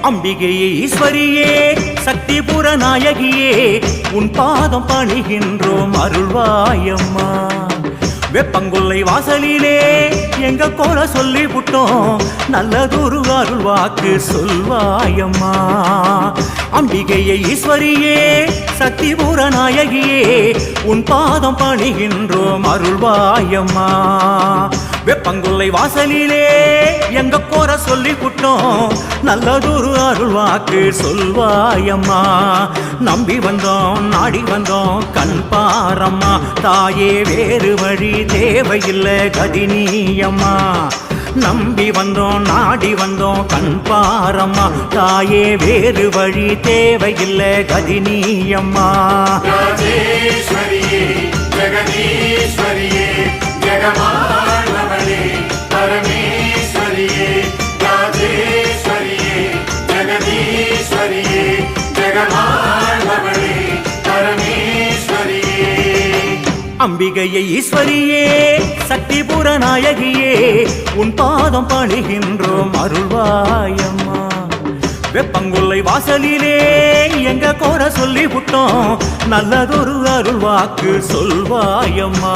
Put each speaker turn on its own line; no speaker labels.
அம்பிகையே ஈஸ்வரியே சக்தி புறநாயகியே உன் பாதம் பணிகின்றோம் அருள்வாயம்மா. வெப்பங்குள்ளை வாசலிலே எங்க கோல சொல்லி புட்டோம் நல்லதொரு அருள் வாக்கு சொல்வாயம்மா. அம்பிகையே ஈஸ்வரியே சக்தி புறநாயகியே உன் பாதம் பணிகின்றோம் அருள்வாயம்மா. வெப்பங்குள்ளை வாசலிலே எங்க கோர சொல்லி புட்டோம் நல்லதொரு அருள் வாக்கு சொல்வாயம்மா. நம்பி வந்தோம் நாடி வந்தோம் கண் பாரம்மா. தாயே வேறு வழி தேவையில்லை கதினியம்மா. நம்பி வந்தோம் நாடி வந்தோம் கண் பாரம்மா. தாயே வேறு வழி தேவையில்லை கதினியம்மா.
ராஜேஸ்வரியே ஜெகதீஸ்வரியே ஜெகமாளவளே பரமேஸ்வரியே. ராஜேஸ்வரியே ஜெகதீஸ்வரியே ஜெகமாளவளே பரமேஸ்வரியே.
அம்பிகையே ஈஸ்வரியே சக்தி புறநாயகியே உன் பாதம் பணிகின்றோம் அருள்வாயம்மா. வெப்பங்குள்ளை வாசலிலே எங்க கோர சொல்லி புட்டோம் நல்லதொரு அருள் வாக்கு சொல்வாயம்மா.